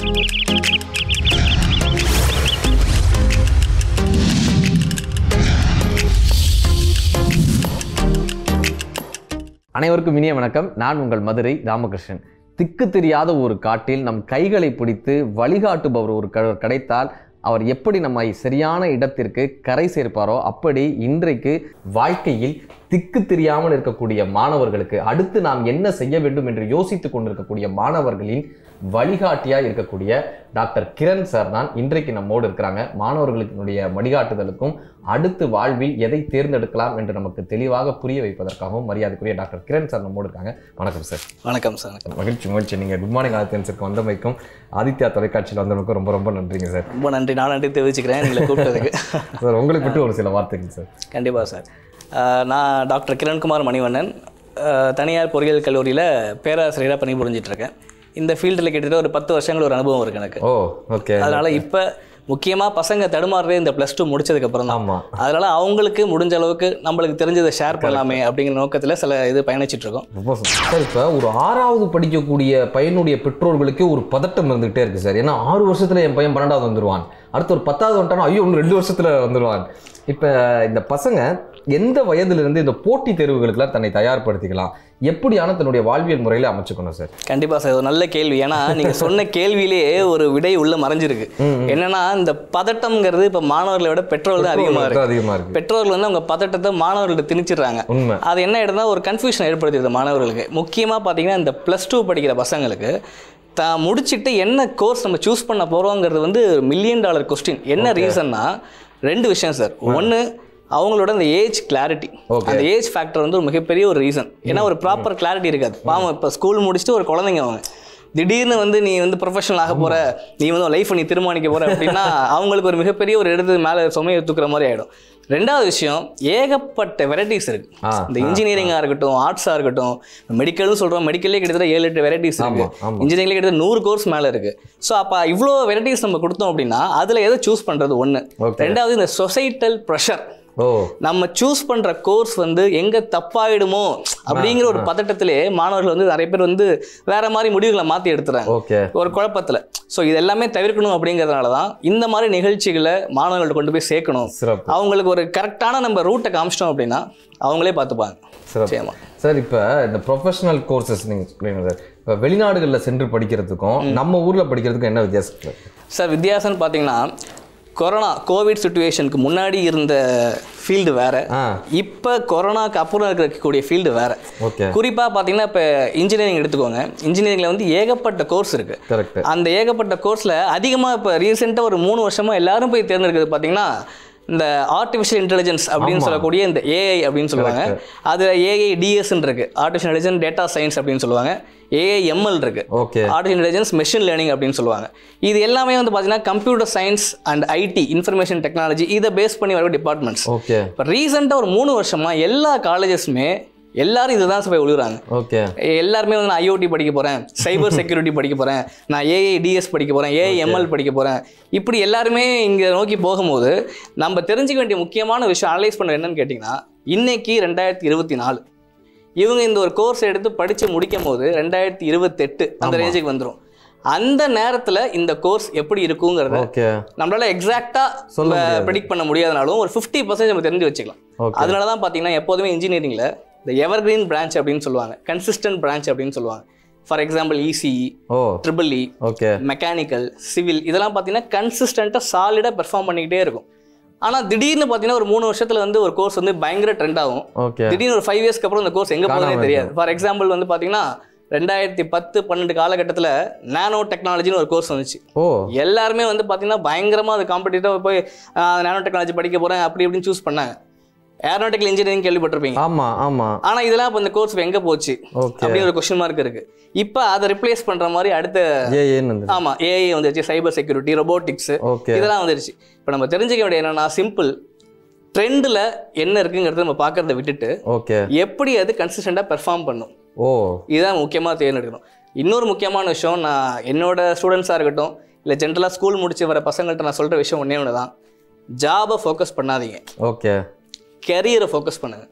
அனைவருக்கும் இனிய வணக்கம். நான் உங்கள் மதுரை ராமகிருஷ்ணன். திக்கு தெரியாத ஒரு காட்டில் நம் கைகளை பிடித்து வழிகாட்டுபவர் ஒரு கிடைத்தால் அவர் எப்படி நம்மை சரியான இடத்திற்கு கரை சேர்ப்பாரோ அப்படி இன்றைக்கு வாழ்க்கையில் திக்கு தெரியாமல் இருக்கக்கூடிய மாணவர்களுக்கு அடுத்து நாம் என்ன செய்ய வேண்டும் என்று யோசித்துக் கொண்டிருக்கக்கூடிய மாணவர்களின் வழிகாட்டியா இருக்கக்கூடிய டாக்டர் கிரண் சார் தான் இன்றைக்கு நம்மோடு இருக்கிறாங்க. மாணவர்களுடைய வழிகாட்டுதலுக்கும் அடுத்து வாழ்வில் எதை தேர்ந்தெடுக்கலாம் என்று நமக்கு தெளிவாக புரிய வைப்பதற்காகவும் மரியாதைக்குரிய டாக்டர் கிரண் சார் நம்மோடு இருக்காங்க. வணக்கம் சார். வணக்கம் சார். மகிழ்ச்சி. நீங்கள் குட் மார்னிங் ஆதித்யன்ஸுக்கு வந்தமைக்கும் ஆதித்யா தொலைக்காட்சியில் வந்தமைக்கும் ரொம்ப ரொம்ப நன்றிங்க சார். ரொம்ப நன்றி. நான் நன்றி தெரிவிச்சுக்கிறேன் நீங்களை கூப்பிட்டதுக்கு. சார் உங்களுக்கு விட்டு ஒரு சில வார்த்தைகள் சார். கண்டிப்பாக சார். நான் டாக்டர் கிரண்குமார் மணிவண்ணன், தனியார் பொறியியல் கல்லூரியில் பேராசிரியராக பணிபுரிஞ்சிட்ருக்கேன். இந்த ஃபீல்டில் கிட்டத்தட்ட ஒரு 10 வருஷங்கள் ஒரு அனுபவம் இருக்குது எனக்கு. ஓகே. அதனால் இப்போ முக்கியமாக பசங்க தடுமாறுறதே இந்த +2 முடிச்சதுக்கப்புறம் தான். ஆமாம். அதனால் அவங்களுக்கு முடிஞ்ச அளவுக்கு நம்மளுக்கு தெரிஞ்சதை ஷேர் பண்ணலாமே அப்படிங்கிற நோக்கத்தில் சில இது பயணிச்சிட்ருக்கோம். சார், இப்போ ஒரு 6வது படிக்கக்கூடிய பையனுடைய பெற்றோர்களுக்கு ஒரு பதட்டம் இருந்துகிட்டே இருக்குது சார். ஏன்னா 6 வருஷத்தில் என் பையன் 12வது வந்துடுவான், அடுத்து ஒரு 10வது வந்துட்டானா ஐயோ இன்னும் 2 வருஷத்தில் வந்துடுவான். இப்போ இந்த பசங்க எந்த வயதிலிருந்து இந்த போட்டி தேர்வுகளுக்கெல்லாம் தன்னை தயார்படுத்திக்கலாம், எப்படியான தன்னுடைய வாழ்வியல் முறையில் அமைச்சுக்கணும் சார்? கண்டிப்பாக சார், ஒரு நல்ல கேள்வி. ஏன்னா நீங்கள் சொன்ன கேள்வியிலேயே ஒரு விடை உள்ள மறைஞ்சிருக்கு. என்னன்னா இந்த பதட்டம்ங்கிறது இப்போ மாணவர்களை விட பெற்றோர்கள் தான் அதிகமாக இருக்கு. பெற்றோர்கள் வந்து அவங்க பதட்டத்தை மாணவர்கள்ட்ட திணிச்சிடுறாங்க. அது என்ன ஆயிடுதுன்னா ஒரு கன்ஃபியூஷன் ஏற்படுத்திடுது மாணவர்களுக்கு. முக்கியமாக பார்த்தீங்கன்னா இந்த +2 படிக்கிற பசங்களுக்கு முடிச்சுட்டு என்ன கோர்ஸ் நம்ம சூஸ் பண்ண போகிறோங்கிறது வந்து $1 மில்லியன் கொஸ்டின். என்ன ரீசன்னா 2 விஷயம் சார். ஒன்று, அவங்களோட அந்த ஏஜ் கிளாரிட்டி, அந்த ஏஜ் ஃபேக்டர் வந்து ஒரு மிகப்பெரிய ஒரு ரீசன். ஏன்னா ஒரு ப்ராப்பர் கிளாரிட்டி இருக்காது. பாவம் இப்போ ஸ்கூல் முடிச்சுட்டு ஒரு குழந்தைங்க அவங்க திடீர்னு வந்து நீ வந்து ப்ரொஃபஷனல் ஆக போகிற, நீ வந்து லைஃப்பை நீ தீர்மானிக்க போகிற அப்படின்னா அவங்களுக்கு ஒரு மிகப்பெரிய ஒரு இடத்துக்கு மேலே சுமையை தூக்குற மாதிரி ஆகிடும். 2வது விஷயம், ஏகப்பட்ட வெரைட்டிஸ் இருக்குது. இந்த இன்ஜினியரிங்காக இருக்கட்டும், ஆர்ட்ஸாக இருக்கட்டும், மெடிக்கல்னு சொல்கிறோம், மெடிக்கல்லே கிட்டத்தட்ட 7-8 வெரைட்டிஸ் இருக்குது. இன்ஜினியரிங்லேயே கிட்டத்தட்ட 100 கோர்ஸ் மேலே இருக்குது. ஸோ அப்போ இவ்வளோ வெரைட்டிஸ் நம்ம கொடுத்தோம் அப்படின்னா அதில் எதை சூஸ் பண்ணுறது ஒன்று. 2வது, இந்த சொசைட்டல் ப்ரெஷர். நம்ம சூஸ் பண்ற கோர்ஸ் வந்து எங்க தப்பாயிடுமோ அப்படிங்கிற ஒரு பதட்டத்திலே மாணவர்கள் வந்து நிறைய பேர் வந்து வேற மாதிரி முடிவுகளை மாற்றி எடுத்துறாங்க ஒரு குழப்பத்தில். ஸோ இது எல்லாமே தவிர்க்கணும் அப்படிங்கிறதுனால தான் இந்த மாதிரி நிகழ்ச்சிகளை மாணவர்கள்ட்ட கொண்டு போய் சேர்க்கணும். அவங்களுக்கு ஒரு கரெக்டான நம்ம ரூட்டை காமிச்சிட்டோம் அப்படின்னா அவங்களே பார்த்துப்பாங்க. சார், இப்போ இந்த ப்ரொஃபஷனல் கோர்சஸ் நீங்கள் சொல்லுங்க சார், இப்போ வெளிநாடுகளில் சென்று படிக்கிறதுக்கும் நம்ம ஊரில் படிக்கிறதுக்கும் என்ன வித்தியாசம் சார்? வித்தியாசம்னு பார்த்தீங்கன்னா கோவிட் சிச்சுவேஷனுக்கு முன்னாடி இருந்த ஃபீல்டு வேறு, இப்போ கொரோனாக்கு அப்புறம் இருக்கக்கூடிய ஃபீல்டு வேறு. குறிப்பாக பார்த்தீங்கன்னா இப்போ இன்ஜினியரிங் எடுத்துக்கோங்க. இன்ஜினியரிங்கில் வந்து ஏகப்பட்ட கோர்ஸ் இருக்குது. அந்த ஏகப்பட்ட கோர்ஸில் அதிகமாக இப்போ ரீசெண்டாக ஒரு 3 வருஷமாக எல்லாரும் போய் தேர்ந்தெடுக்கிறது பார்த்தீங்கன்னா இந்த ஆர்டிஃபிஷியல் இன்டெலிஜென்ஸ் அப்படின்னு சொல்லக்கூடிய இந்த ஏஐ அப்படின்னு சொல்லுவாங்க. அதில் AIDSன்னு இருக்குது, ஆர்டிஃபிஷியல் இன்டெலிஜென்ஸ் டேட்டா சயின்ஸ் அப்படின்னு சொல்லுவாங்க. AIML இருக்குது, ஆர்டிஃபிஷியல் இன்டெலிஜென்ஸ் மெஷின் லேர்னிங் அப்படின்னு சொல்லுவாங்க. இது எல்லாமே வந்து பார்த்தீங்கன்னா computer science and IT, information technology, இதை பேஸ் பண்ணி வரக்கூடிய டிபார்ட்மெண்ட்ஸ். இப்போ ரீசெண்டாக ஒரு 3 வருஷமாக எல்லா காலேஜஸுமே எல்லாரும் இதுதான் போய் விழுகிறாங்க. எல்லாருமே வந்து நான் IoT படிக்க போகிறேன், சைபர் செக்யூரிட்டி படிக்க போகிறேன், நான் AIDS படிக்க போகிறேன், AIML படிக்க போகிறேன், இப்படி எல்லாருமே இங்கே நோக்கி போகும்போது நம்ம தெரிஞ்சுக்க வேண்டிய முக்கியமான விஷயம் அனலைஸ் பண்ண என்னன்னு கேட்டிங்கன்னா, இன்னைக்கு 2024 இவங்க இந்த ஒரு கோர்ஸ் எடுத்து படித்து முடிக்கும் போது 2028 அந்த ரேஞ்சுக்கு வந்துடும். அந்த நேரத்தில் இந்த கோர்ஸ் எப்படி இருக்குங்கிறத நம்மளால எக்ஸாக்டாக ப்ரெடிக்ட் பண்ண முடியாதனாலும் ஒரு 50% நம்ம தெரிஞ்சு வச்சுக்கலாம். அதனால தான் பார்த்தீங்கன்னா எப்போதுமே இன்ஜினியரிங்கில் இந்த எவர்கிரீன் பிரான்ச் அப்படின்னு சொல்லுவாங்க, கன்சிஸ்டன்ட் பிரான்ச் அப்படின்னு சொல்லுவாங்க. For example ECE, EEE, mechanical, civil, இதெல்லாம் பார்த்தீங்கன்னா கன்சிஸ்டண்ட்டாக சாலிடாக பெர்ஃபார்ம் பண்ணிக்கிட்டே இருக்கும். ஆனால் திடீர்னு பார்த்தீங்கன்னா ஒரு 3 வருஷத்தில் வந்து ஒரு கோர்ஸ் வந்து பயங்கர ட்ரெண்ட் ஆகும். திடீர்னு ஒரு 5 இயர்ஸ்க்கு அப்புறம் இந்த கோர்ஸ் எங்கே போகிறதே தெரியாது. ஃபார் எக்ஸாம்பிள் வந்து பார்த்தீங்கன்னா 2010-12 காலகட்டத்தில் நானோ டெக்னாலஜின்னு ஒரு கோர்ஸ் வந்துச்சு. எல்லாருமே வந்து பார்த்தீங்கன்னா பயங்கரமாக அது காம்படிட்டிவாக போய் நானோ டெக்னாலஜி படிக்க போகிறேன் அப்படி இப்படின்னு சூஸ் பண்ணாங்க. ஏரோநாட்டிக்கல் இன்ஜினியரிங் கேள்விப்பட்டிருப்பீங்க. ஆனால் இதெல்லாம் இப்போ இந்த கோர்ஸ் எங்கே போச்சு அப்படின்னு ஒரு கொஸ்டின் மார்க் இருக்கு. இப்போ அதை ரிப்ளேஸ் பண்ணுற மாதிரி அடுத்த AI வந்துருச்சு, சைபர் செக்யூரிட்டி, ரொபோட்டிக்ஸ், இதெல்லாம் வந்துருச்சு. இப்போ நம்ம தெரிஞ்சுக்க வேண்டிய என்னன்னா, சிம்பிள் ட்ரெண்டில் என்ன இருக்குங்கிறத நம்ம பார்க்கறத விட்டுட்டு எப்படி அது கன்சிஸ்டண்டாக பெர்ஃபார்ம் பண்ணும், இதுதான் முக்கியமாக தேர்ந்தெடுக்கணும். இன்னொரு முக்கியமான விஷயம், நான் என்னோட ஸ்டூடெண்ட்ஸாக இருக்கட்டும் இல்லை ஜென்ரலாக ஸ்கூல் முடிச்சு வர பசங்கள்கிட்ட நான் சொல்கிற விஷயம் ஒன்றே ஒன்று தான், ஜாபை ஃபோக்கஸ் பண்ணாதீங்க, கெரியரை ஃபோக்கஸ் பண்ணுங்க.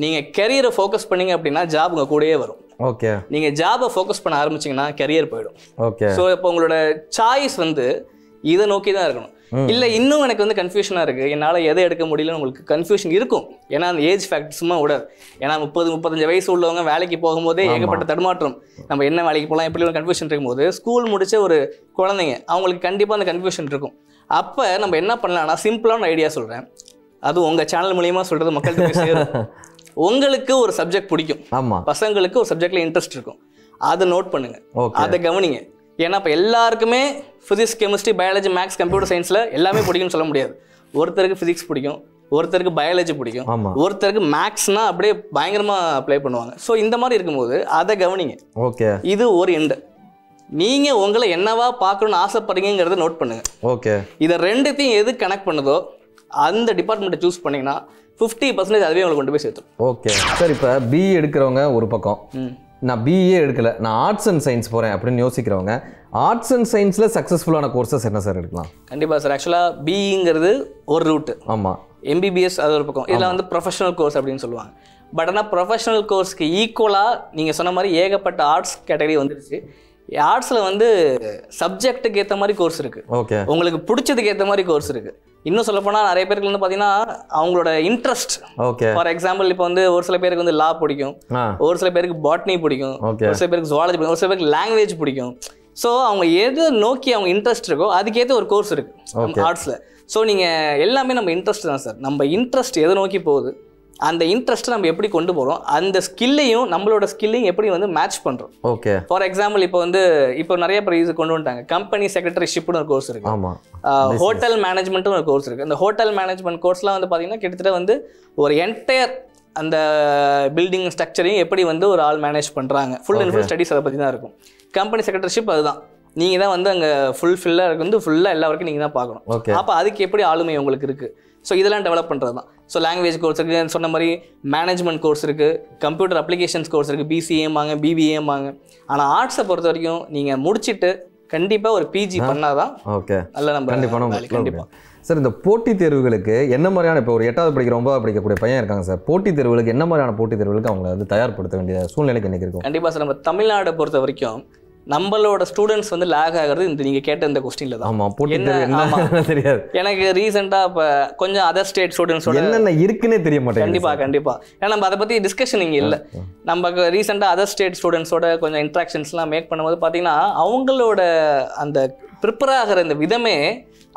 நீங்கள் கெரியரை ஃபோக்கஸ் பண்ணீங்க அப்படின்னா ஜாப் உங்கள் கூடயே வரும். ஓகே. நீங்க ஜாபை ஃபோக்கஸ் பண்ண ஆரம்பிச்சீங்கன்னா கரியர் போயிடும். ஓகே. ஸோ இப்போ உங்களோட சாய்ஸ் வந்து இதை நோக்கி தான் இருக்கணும். இல்லை இன்னும் எனக்கு வந்து கன்ஃபியூஷனாக இருக்குது, என்னால் எதை எடுக்க முடியலன்னு உங்களுக்கு கன்ஃபியூஷன் இருக்கும். ஏன்னா அந்த ஏஜ் ஃபேக்ட் சும்மா விடாது. ஏன்னா 30-35 வயசு உள்ளவங்க வேலைக்கு போகும்போதே ஏகப்பட்ட தடுமாற்றம். நம்ம என்ன வேலைக்கு போகலாம் எப்படி கன்ஃபியூஷன் இருக்கும்போது ஸ்கூல் முடிச்ச ஒரு குழந்தைங்க அவங்களுக்கு கண்டிப்பாக அந்த கன்ஃபியூஷன் இருக்கும். அப்போ நம்ம என்ன பண்ணலாம்னா சிம்பிளான ஐடியா சொல்கிறேன், அது உங்கள் சேனல் மூலியமா சொல்கிறது மக்கள்கிட்ட போய் சேரும். உங்களுக்கு ஒரு சப்ஜெக்ட் பிடிக்கும், பசங்களுக்கு ஒரு சப்ஜெக்ட்ல இன்ட்ரெஸ்ட் இருக்கும், அதை நோட் பண்ணுங்க, அதை கவனிங்க. ஏன்னா இப்போ எல்லாருக்குமே physics, chemistry, biology, maths, computer சயின்ஸில் எல்லாமே பிடிக்கும்னு சொல்ல முடியாது. ஒருத்தருக்கு ஃபிசிக்ஸ் பிடிக்கும், ஒருத்தருக்கு பயாலஜி பிடிக்கும், ஒருத்தருக்கு மேக்ஸ்னா அப்படியே பயங்கரமாக அப்ளை பண்ணுவாங்க. ஸோ இந்த மாதிரி இருக்கும்போது அதை கவனிங்க. ஓகே. இது ஒரு எண்டு. நீங்கள் உங்களை என்னவா பார்க்கணும்னு ஆசைப்படுறீங்கிறத நோட் பண்ணுங்க. ஓகே. இதை ரெண்டுத்தையும் எது கனெக்ட் பண்ணுதோ அந்த டிபார்ட்மெண்ட்டை சூஸ் பண்ணிங்கன்னா 50% அதுவே உங்களுக்கு கொண்டு போய் சேர்த்துரும். Okay sir. இப்போ பிஇ எடுக்கிறவங்க ஒரு பக்கம், நான் பிஏ எடுக்கல, நான் ஆர்ட்ஸ் அண்ட் சயின்ஸ் போகிறேன் அப்படின்னு யோசிக்கிறவங்க, ஆர்ட்ஸ் அண்ட் சயின்ஸில் சக்ஸஸ்ஃபுல்லான கோர்சஸ் என்ன சார் எடுக்கலாம்? கண்டிப்பாக சார். ஆக்சுவலாக பிஇங்கிறது ஒரு ரூட்டு. ஆமாம். எம்பிபிஎஸ் அது ஒரு பக்கம். இதில் வந்து ப்ரொஃபஷனல் கோர்ஸ் அப்படின்னு சொல்லுவாங்க. பட் ஆனால் ப்ரொஃபஷனல் கோர்ஸ்க்கு ஈக்குவலாக நீங்கள் சொன்ன மாதிரி ஏகப்பட்ட ஆர்ட்ஸ் கேட்டகரி வந்துருச்சு. ஆர்ட்ஸில் வந்து சப்ஜெக்ட்டுக்கு ஏற்ற மாதிரி கோர்ஸ் இருக்குது. ஓகே. உங்களுக்கு பிடிச்சதுக்கு ஏற்ற மாதிரி கோர்ஸ் இருக்குது. இன்னும் சொல்ல போனால் நிறைய பேருக்கு வந்து பார்த்தீங்கன்னா அவங்களோட இன்ட்ரெஸ்ட். ஓகே. ஃபார் எக்ஸாம்பிள் இப்போ வந்து ஒரு சில பேருக்கு வந்து லா பிடிக்கும், ஒரு சில பேருக்கு பாட்னி பிடிக்கும், ஒரு சில பேருக்கு ஜுவாலஜி பிடிக்கும், ஒரு சில பேருக்கு லாங்குவேஜ் பிடிக்கும். ஸோ அவங்க எது நோக்கி அவங்க இன்ட்ரெஸ்ட் இருக்கோ அதுக்கேற்ற ஒரு கோர்ஸ் இருக்குது ஆர்ட்ஸில். ஸோ நீங்கள் எல்லாமே நம்ம இன்ட்ரெஸ்ட் தான் சார். நம்ம இன்ட்ரெஸ்ட் எதை நோக்கி போகுது, அந்த இன்ட்ரெஸ்ட்டை நம்ம எப்படி கொண்டு போகிறோம், அந்த ஸ்கில்லையும் நம்மளோட ஸ்கில்லையும் எப்படி வந்து மேட்ச் பண்ணுறோம். ஓகே. ஃபார் எக்ஸாம்பிள் இப்போ நிறைய பேர் இது கொண்டு வந்துட்டாங்க. கம்பெனி செக்ரட்டரிஷிப்னு ஒரு கோர்ஸ் இருக்குது. ஆமாம். ஹோட்டல் மேனேஜ்மெண்ட்டும் ஒரு கோர்ஸ் இருக்குது. அந்த ஹோட்டல் மேனேஜ்மெண்ட் கோர்ஸ்லாம் வந்து பார்த்தீங்கன்னா கிட்டத்தட்ட வந்து ஒரு என்டையர் அந்த பில்டிங் ஸ்ட்ரக்சரையும் எப்படி வந்து ஒரு ஆள் மேனேஜ் பண்ணுறாங்க, ஃபுல் அண்ட் ஃபுல் ஸ்டடிஸ் அதை பற்றி தான் இருக்கும். கம்பெனி செக்ரட்டரிஷிப் அதுதான். நீங்கள் தான் வந்து அங்கே ஃபுல்லாக வந்து ஃபுல்லாக எல்லா வரைக்கும் நீங்கள் தான் பார்க்கணும். அப்போ அதுக்கு எப்படி ஆளுமை உங்களுக்கு இருக்குது. ஸோ இதெல்லாம் டெவலப் பண்ணுறது தான். ஸோ லாங்குவேஜ் கோர்ஸ் இருக்குது, சொன்ன மாதிரி மேனேஜ்மெண்ட் கோர்ஸ் இருக்குது, கம்ப்யூட்டர் அப்ளிகேஷன்ஸ் கோர்ஸ் இருக்குது, பிசிஏம்பாங்க, பிபிஏம்பாங்க. ஆனால் ஆர்ட்ஸை பொறுத்த வரைக்கும் நீங்கள் முடிச்சுட்டு கண்டிப்பாக ஒரு பிஜி பண்ணாதான் ஓகே நல்ல நம்ம கண்டிப்பாக. சார் இந்த போட்டித் தேர்வுகளுக்கு என்ன மாதிரியான, இப்போ ஒரு 8வது படிக்கிற 9வது படிக்கக்கூடிய பையன் இருக்காங்க சார், போட்டித் தேர்வுகளுக்கு என்ன மாதிரியான போட்டித் தேர்வுகளுக்கு அவங்களை வந்து தயார்படுத்த வேண்டிய சூழ்நிலைக்கு இன்னைக்கு இருக்கும்? கண்டிப்பாக சார். நம்ம தமிழ்நாடை பொறுத்த வரைக்கும் நம்மளோட ஸ்டூடெண்ட்ஸ் வந்து லேக் ஆகிறது இந்த நீங்கள் கேட்ட இந்த கொஸ்டின்ல தான். ஆமாம். போட்டி தெரியாது எனக்கு ரீசெண்டாக இப்போ கொஞ்சம் அதர் ஸ்டேட் ஸ்டூடெண்ட்ஸோட என்னென்ன இருக்குன்னே தெரிய மாட்டேங்குது. கண்டிப்பாக ஏன்னா நம்ம அதை பற்றி டிஸ்கஷன் இங்கே இல்லை. நம்ம ரீசெண்டாக அதர் ஸ்டேட் ஸ்டூடெண்ட்ஸோட கொஞ்சம் இன்ட்ராக்ஷன்ஸ்லாம் மேக் பண்ணும்போது பார்த்தீங்கன்னா அவங்களோட அந்த ப்ரிப்பேர் ஆகிற இந்த விதமே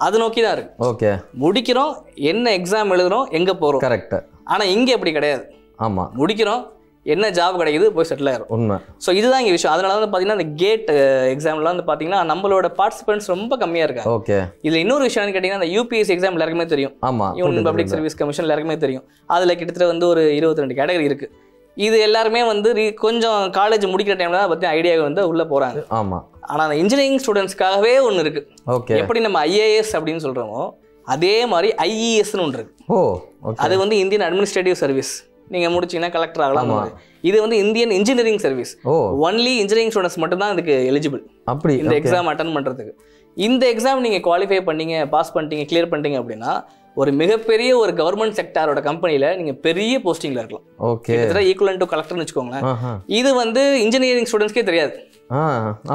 அது நோக்கி தான் இருக்கு. ஓகே. முடிக்கிறோம், என்ன எக்ஸாம் எழுதுறோம், எங்கே போகிறோம். கரெக்ட். ஆனால் இங்கே அப்படி கிடையாது. ஆமாம். முடிக்கிறோம், என்ன ஜாப் கிடைக்குது, போய் செட்டில் ஆயிரும். உண்மை. ஸோ இதுதான் இங்கே விஷயம். அதனால வந்து பார்த்தீங்கன்னா இந்த கேட் எக்ஸாம்லாம் வந்து பார்த்தீங்கன்னா நம்மளோட பார்ட்டிசிபென்ட்ஸ் ரொம்ப கம்மியாக இருக்காங்க. ஓகே. இதில் இன்னொரு விஷயம் கேட்டிங்கன்னா இந்த யூபிஎஸ்சி எக்ஸாம் எல்லாருக்குமே தெரியும். ஆமாம். யூனியன் பப்ளிக் சர்வீஸ் கமிஷன் எல்லாருக்குமே தெரியும். அதில் கிட்டத்தட்ட வந்து ஒரு 22 கேட்டகரி இருக்குது. இது எல்லாருமே வந்து கொஞ்சம் காலேஜ் முடிக்கிற டைமில் தான் பற்றி ஐடியா வந்து உள்ளே போகிறாங்க. ஆமாம். ஆனால் அந்த இன்ஜினியரிங் ஸ்டூடெண்ட்ஸ்க்காகவே ஒன்று இருக்குது. ஓகே. எப்படி நம்ம ஐஏஎஸ் அப்படின்னு சொல்கிறோமோ அதே மாதிரி ஐஇஎஸ்ன்னு ஒன்று இருக்குது. அது வந்து இந்தியன் அட்மினிஸ்ட்ரேட்டிவ் சர்வீஸ். நீங்கள் முடிச்சிங்கன்னா கலெக்டர் ஆகலாம். இது வந்து Indian engineering service. Only engineering students மட்டும் தான் இதுக்கு எலிஜிபிள். அப்படி இந்த எக்ஸாம் அட்டன் பண்ணுறதுக்கு. இந்த எக்ஸாம் நீங்கள் குவாலிஃபை பண்ணீங்க, பாஸ் பண்ணிட்டீங்க, கிளியர் பண்ணிட்டீங்க அப்படின்னா ஒரு மிகப்பெரிய ஒரு கவர்மெண்ட் செக்டாரோட கம்பெனியில் நீங்கள் பெரிய போஸ்டிங்கில் இருக்கலாம். ஓகே. ஈக்குவலன்ட் டு கலெக்டர்னு வச்சுக்கோங்களேன். இது வந்து இன்ஜினியரிங் ஸ்டூடெண்ட்ஸ்க்கே தெரியாது.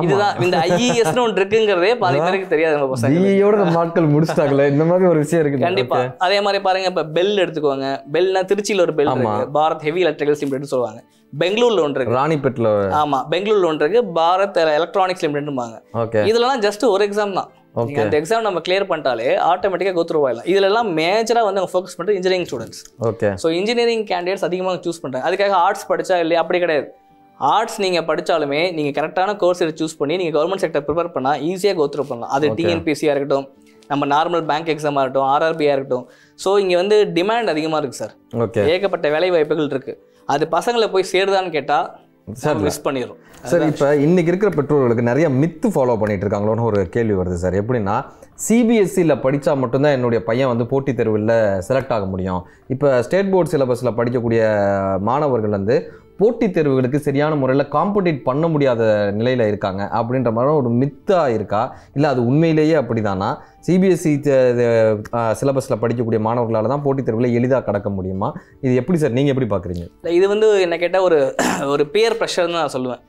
இதுதான் இந்த ஐஇஎஸ்னு ஒன்று இருக்குங்கிறதே பாதி பேருக்கு தெரியாது. நம்ம பசங்க நாட்கள் முடிச்சிட்டாங்களே இந்த மாதிரி ஒரு விஷயம் இருக்கு. கண்டிப்பா. அதே மாதிரி பாருங்க, இப்ப பெல் எடுத்துக்கோங்க. பெல்னா திருச்சியில ஒரு பெல் இருக்கு, பாரத் ஹெவி எலக்ட்ரிக்கல்ஸ் லிமிடெட்னு சொல்லுவாங்க. பெங்களூர்ல ஒன்று இருக்கு, ராணிப்பேட்ல. ஆமா, பெங்களூர்ல ஒன்று இருக்கு, பாரத் எலக்ட்ரானிக்ஸ் லிமிடெட்னுபாங்க. இதெல்லாம் ஜஸ்ட் ஒரு எக்ஸாம் தான். அந்த எக்ஸாம் நம்ம கிளியர் பண்ணிட்டாலே ஆட்டோமேட்டிக்கா கோ த்ரூ ஆயிடலாம். இதுல எல்லாம் மேஜரா வந்து அவங்க ஃபோக்கஸ் பண்றது engineering students. Okay. So engineering candidates அதிகமாக சூஸ் பண்றாங்க. அதுக்காக ஆர்ட்ஸ் படிச்சா இல்லையா அப்படி கிடையாது. ஆர்ட்ஸ் நீங்கள் படித்தாலுமே நீங்கள் கரெக்டான கோர்ஸ் எடுத்து சூஸ் பண்ணி நீங்கள் கவர்மெண்ட் செக்டர் ப்ரிப்பேர் பண்ணால் ஈஸியாக கோ த்ரூ பண்ணலாம். அது டிஎன்பிசியாக இருக்கட்டும், நம்ம நார்மல் பேங்க் எக்ஸாமாக இருக்கட்டும், ஆர்ஆர்பியாக இருக்கட்டும். ஸோ இங்கே வந்து டிமாண்ட் அதிகமாக இருக்குது சார். ஓகே. ஏகப்பட்ட வேலை வாய்ப்புகள் இருக்குது. அது பசங்களை போய் சேருதான்னு கேட்டால் சார் மிஸ் பண்ணிடும் சார். இப்போ இன்னைக்கு இருக்கிற பெற்றோர்களுக்கு நிறைய மித்து ஃபாலோ பண்ணிட்டு இருக்காங்களோன்னு ஒரு கேள்வி வருது சார். எப்படின்னா சிபிஎஸ்சியில் படித்தா மட்டும்தான் என்னுடைய பையன் வந்து போட்டித் தேர்வில் செலக்ட் ஆக முடியும். இப்போ ஸ்டேட் போர்ட் சிலபஸில் படிக்கக்கூடிய மாணவர்கள் வந்து போட்டித் தேர்வுகளுக்கு சரியான முறையில் காம்படிட் பண்ண முடியாத நிலையில் இருக்காங்க அப்படின்ற மாதிரி ஒரு மித்தா இருக்கா, இல்லை அது உண்மையிலேயே அப்படிதானா? சிபிஎஸ்சி சிலபஸில் படிக்கக்கூடிய மாணவர்களால் தான் போட்டித் தேர்வுகளை எளிதாக கடக்க முடியுமா? இது எப்படி சார், நீங்கள் எப்படி பார்க்குறீங்க? இது வந்து என்ன கேட்டால் ஒரு பியர் ப்ரெஷர்னு நான் சொல்லுவேன்.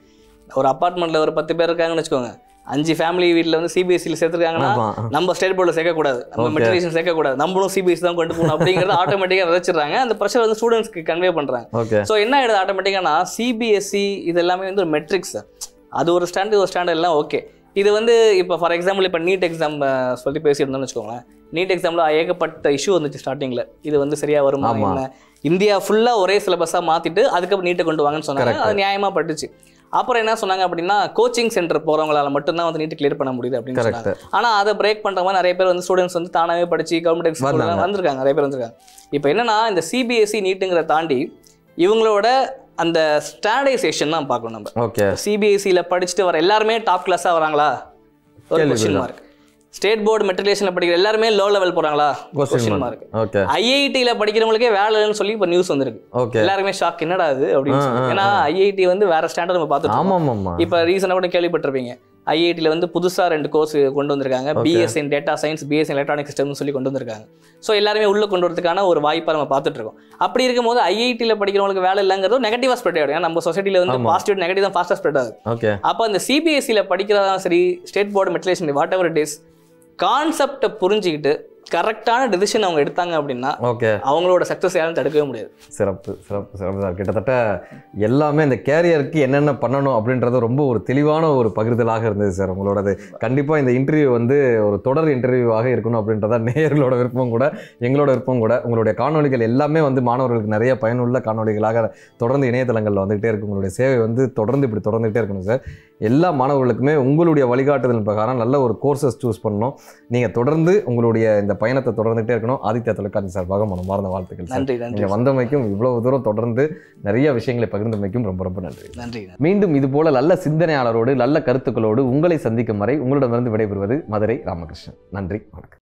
ஒரு அப்பார்ட்மெண்ட்டில் ஒரு 10 பேர் இருக்காங்கன்னு வச்சுக்கோங்க, 5 ஃபேமிலி வீட்டில் வந்து சிபிஎஸ்சியில் சேர்த்துருக்காங்கன்னா நம்ம ஸ்டேட் போர்டில் சேர்க்கக்கூடாது, நம்ம மெட்ரிகுலேஷன் சேர்க்கக்கூடாது, நம்மளும் சிபிஎஸ்சி தான் கொண்டு போகணும் அப்படிங்கிறது ஆட்டோமேட்டிக்காக விதைச்சிடுறாங்க. அந்த ப்ரெஷர் வந்து ஸ்டூடெண்ட்ஸ்க்கு கன்வே பண்ணுறாங்க. ஸோ என்ன ஆகிடுது ஆட்டோமேட்டிக்கானா, சிபிஎஸ்சி இது எல்லாமே வந்து ஒரு மெட்ரிக்ஸ், அது ஒரு ஸ்டாண்டர்ட் எல்லாம் ஓகே. இது வந்து இப்போ ஃபார் எக்ஸாம்பிள் இப்போ நீட் எக்ஸாம் சொல்லி பேசியிருந்தோம்னு வச்சுக்கோங்களேன். நீட் எக்ஸாமில் ஏகப்பட்ட இஷ்யூ வந்துச்சு ஸ்டார்டிங்கில். இது வந்து சரியாக வருமா என்ன, இந்தியா ஃபுல்லாக ஒரே சிலபஸாக மாற்றிட்டு அதுக்கப்புறம் நீட்டை கொண்டு வாங்கன்னு சொன்னாங்க. அது நியாயமாக பட்டுச்சு. அப்புறம் என்ன சொன்னாங்க அப்படின்னா, கோச்சிங் சென்டர் போகிறவங்களால மட்டும்தான் வந்து நீட்டு கிளியர் பண்ண முடியுது அப்படின்னு சொன்னாங்க. ஆனால் அதை பிரேக் பண்ணுற மாதிரி நிறைய பேர் வந்து ஸ்டூடெண்ட்ஸ் வந்து தானாகவே படித்து கவர்மெண்ட் எக்ஸாம் வந்திருக்காங்க, நிறைய பேர் வந்திருக்காங்க. இப்போ என்னன்னா, இந்த சிபிஎஸ்சி நீட்டுங்கிறத தாண்டி இவங்களோட அந்த ஸ்டாண்டர்டைசேஷன் தான் பார்க்கணும் நம்ம. ஓகே, சிபிஎஸ்சியில் படிச்சுட்டு வர எல்லாருமே டாப் கிளாஸாக வராங்களா, ஒரு கொஸ்டின் மார்க். ஸ்டேட் போர்டு மெட்ரிகுலேஷனில் படிக்கிற எல்லாருமே லோ லெவல் போகிறாங்களா, கொஸ்டின் மார்க். ஓகே, ஐஐடியில் படிக்கிறவங்களுக்கே வேலைன்னு சொல்லி இப்போ நியூஸ் வந்திருக்கு. ஓகே, எல்லாருமே ஷாக், என்னடா அது அப்படின்னு சொல்லி. ஏன்னா ஐஐடி வந்து வேற ஸ்டாண்டர்ட் நம்ம பார்த்துட்டு இப்போ ரீசனாக கூட கேள்விப்பட்டிருப்பீங்க, ஐஐடியில் வந்து புதுசாக 2 கோர்ஸ் கொண்டு வந்திருக்காங்க. BSc in data science, BSc in electronic சிஸ்டம்னு சொல்லி கொண்டு வந்திருக்காங்க. ஸோ எல்லாருமே உள்ளே கொண்டு வரதுக்கான ஒரு வாய்ப்பாக நம்ம பார்த்துட்டு இருக்கோம். அப்படி இருக்கும்போது ஐஐடியில் படிக்கிறவங்களுக்கு வேலை இல்லைங்கிறது நெகட்டிவாக ஸ்ப்ரெட் ஆகிடும். ஏன்னா நம்ம சொசைட்டியில் வந்து பாசிட்டிவ் நெகட்டிவ் தான் ஃபாஸ்ட்டாக ஸ்ப்ரெட் ஆகுது. ஓகே, அப்போ அந்த சிபிஎஸ்சியில் படிக்கிறதா சரி, state board matriculation what ever it is, கான்செப்டை புரிஞ்சுக்கிட்டு கரெக்டான டிசிஷன் அவங்க எடுத்தாங்க அப்படின்னா ஓகே, அவங்களோட சக்ஸஸ் யாரும் தடுக்கவே முடியாது. சிறப்பு சிறப்பு சிறப்பு சார். கிட்டத்தட்ட எல்லாமே இந்த கேரியருக்கு என்னென்ன பண்ணணும் அப்படின்றது ரொம்ப ஒரு தெளிவான ஒரு பகிர்தலாக இருந்தது சார் உங்களோடது. கண்டிப்பாக இந்த இன்டர்வியூ வந்து ஒரு தொடர் இன்டர்வியூவாக இருக்கணும் அப்படின்றத நேயர்களோட விருப்பம் கூட, எங்களோட விருப்பம் கூட. உங்களுடைய காணொலிகள் எல்லாமே வந்து மாணவர்களுக்கு நிறைய பயனுள்ள காணொலிகளாக தொடர்ந்து இணையதளங்களில் வந்துகிட்டே இருக்கும். உங்களுடைய சேவை வந்து தொடர்ந்து இப்படி தொடர்ந்துகிட்டே இருக்கணும் சார். எல்லா மாணவர்களுக்குமே உங்களுடைய வழிகாட்டுதல் பிரகாரம் நல்ல ஒரு கோர்சஸ் சூஸ் பண்ணணும். நீங்கள் தொடர்ந்து உங்களுடைய இந்த பயணத்தை தொடர்ந்துகிட்டே இருக்கணும். ஆதித்யா தொலைக்காட்சி சார்பாக மனமார்ந்த வாழ்த்துக்கள். நன்றி. நீங்கள் வந்தமைக்கும் இவ்வளவு தூரம் தொடர்ந்து நிறைய விஷயங்களை பகிர்ந்தமைக்கும் ரொம்ப ரொம்ப நன்றி. நன்றி. மீண்டும் இது போல நல்ல சிந்தனையாளரோடு நல்ல கருத்துக்களோடு உங்களை சந்திக்கும் வரை உங்களிடமிருந்து விடைபெறுவது மதுரை ராமகிருஷ்ணன். நன்றி, வணக்கம்.